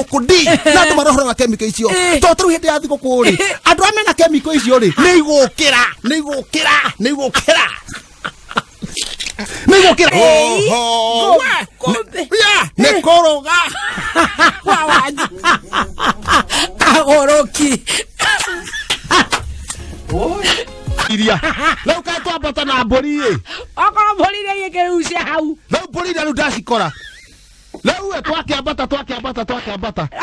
stroke D na ndo marohora na chemical icio to tru hindi ya thiko kuri andu amena chemical icio ri ni igukira ne koroga agoroki iria leo ka twambata na mburi okoro mburi ri ngerucia hau leo mburi ri ndacikora leo twakiambata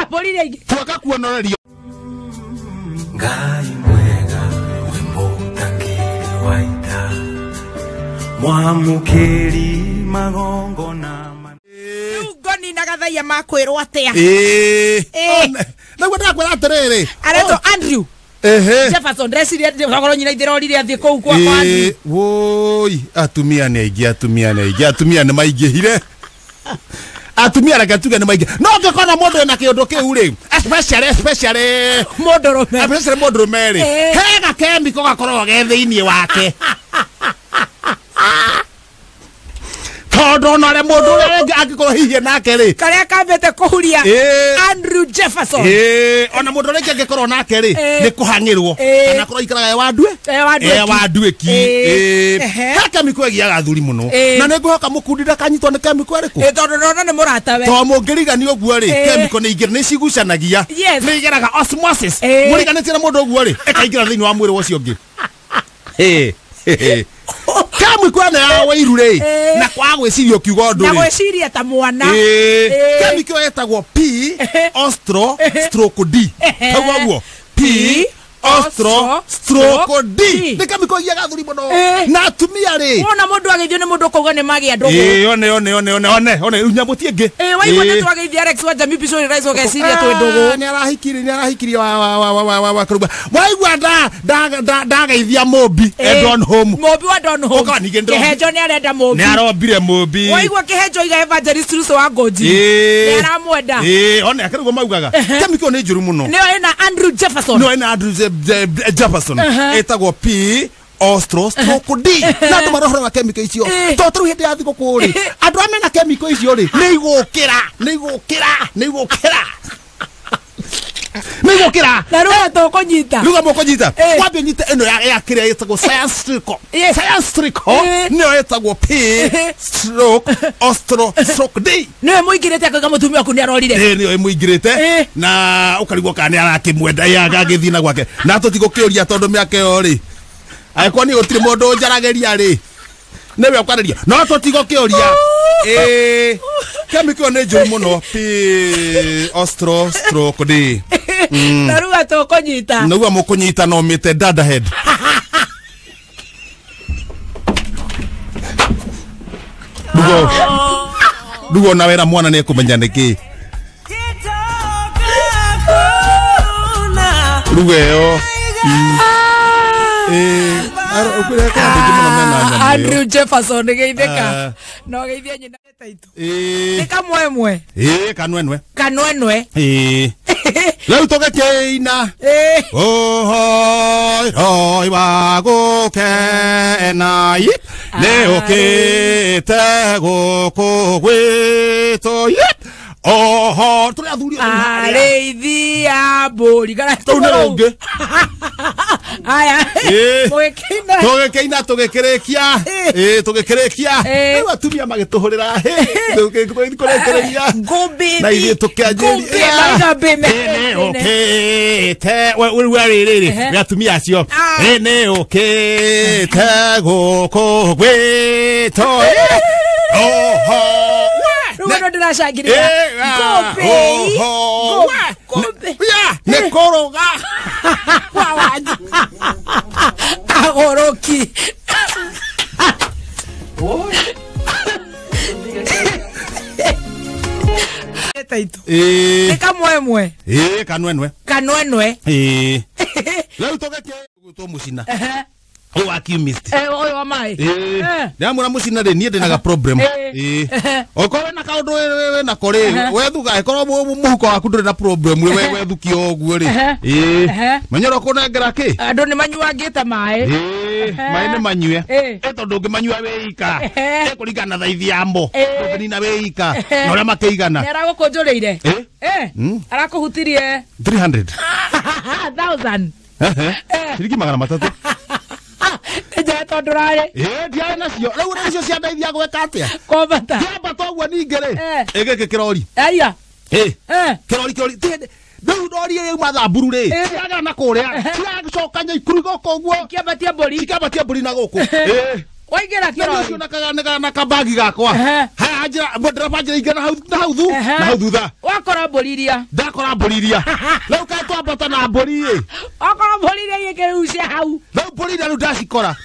mburi ri twaka kuonorerio ngai mwega wimbo takiri waita mwamukiri magongo na ngoni na gathaia makwirwo atia na gwenda kwera atiriri areto Andrew Jefferson reciria thogoro nyina ithirorire athie kou kwa Andrew woi atumia ni aingĩ maingĩhire atumia rakatuga ni maingĩ no ngekona mundu na kĩũndũ kĩu ri especially mundurume ri hega kemiko gakorwo ge thĩinĩ wake todo nare mundu renge angĩkorwo hihi nake ri karia kambete kuhuria Andrew Jefferson ona mundu renge angĩkorwo nake ri ni kuhang'irwo kana korwo ikaraga wadue ki haka miko giaga thuri muno na nĩngũhoka mũkundira kanyitwo nĩ kemiko rĩkũ todo nona nĩ mũrata we to mũngĩrigani ũguo ri kemiko nĩ ingĩ nĩ cigucanagia nĩ igeraga osmosis mũriganĩtie na mũndũ ũguo ri ĩkaingĩra thĩinĩ wa mwĩrĩ ũcio ũngĩ kemiko na ya wairu ri na kwa gwĩciria kiugo ndũ na gwĩciria ta mwana kemiko yetagwo P stroke D taguo P stroke D nĩ kemiko giaga thuri muno na atumia ri ona mundu agithio nĩ mundu kuuga nĩ magia ndogo one runyamutie ngi waigua nĩ twagithia Alex wa Jamii Bishori Rais ogeciria twĩ ndogo nĩ arahikirie wa kuruba waigua ndageithia Mobi Edon Home Mobi wa Don Home Kihenjo nĩ arenda Mobi nĩ arombire Mobi waigua Kihenjo iga Evangelist Russo wa Ngoji nĩ aramwenda one akĩrũgwo maugaga kemiko nĩ njũru muno nĩyo ĩna Andrew Jefferson etagwo P stroke D na ndo marohora na chemical icio to tru hindi ya thiko kuri andu amena chemical icio ri ni igukira na ruga tũkũnyita kwambia nyita ĩno ya kĩrĩa ĩtagwo science trico nĩyo ĩtagwo P stroke D nĩwe mũingĩrĩte akaga mũtumia waku nĩ arorire nĩyo mũingĩrĩte na ũkarigwo kana nĩ arakĩmwenda agagĩthiĩ na gwake na tũtigũkĩũria tondũ mĩaka ĩyo ri agĩkorwo nĩ gũtirĩ mũndũ njaragĩria ri nĩwe ũkwarĩria no tũtigũkĩũria kemiko nĩ njũru mũno P stroke D na ruga tũkũnyita naguo mũkũnyita no mĩte dada head ndugo na wera mwana nĩ kũmenya nĩkĩ ndugo ĩyo Andrew Jefferson geitheka no geithia nyina taitu ni kamwemwe kanwenwe leo tugekeina hoi wagukena leo kete gũkũ gwitũ tuli athuri areithia mbũri kana tunge aya tũgĩkeina tũgĩkĩrĩkia rĩu atumia magĩtũhũrĩra tũgĩkĩrĩkia na ithuĩ tũkĩanjĩria ũkĩte rĩrĩ atumia acio nĩ ũkĩte gũkũ gwitũ Ruga ndo ndashangirira Gobe ne koroga agoroki taitu ni kamwemwe kanwenwe leo tugeke gutwo mucina o accumist oyo wa mai ndamura mucina ri nie ndinaga problem okorwo na kaundu we na kori we thuga ekorwo muhuko waku nduri na problem we thukio oguo ri manyoro kunengera ki andu ni manyuangite mai mai ni manyue tondu ngimanyua wika kuringana na thaithi yamo ndunina wika na uria makeigana ni aragukunjurire arakuhutirie 300 1000 ciringi 300 ja tondu rari ndiae nacio riu nacio ciandeithia gweka atia kombata kiambata uguo ningi ri giki kirori aya kirori riu ndori yauma thamburu ri ciaga na kuria ciragicokanya ikuru goko uguo kiambatia mburi na guku waingira kirori ucio na kabagi gakwa ha njira ndereba njira ingana hau thutha wakora mburi iria ndakora mburi iria riu kae twambata na mburi wakora mburi iria ikirucia hau riu mburi iria riu ndacikora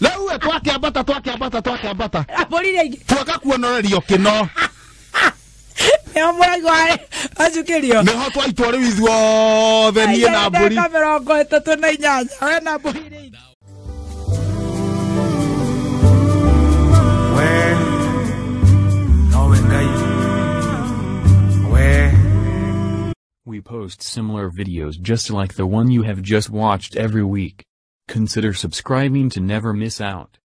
riu twakiambata mburi iria twakakuonorerio kino ya muragwa ajukirio niho twaitwo riu ithuothe nie na mburi 38 we na mburi iria We post similar videos just like the one you have just watched every week. Consider subscribing to never miss out.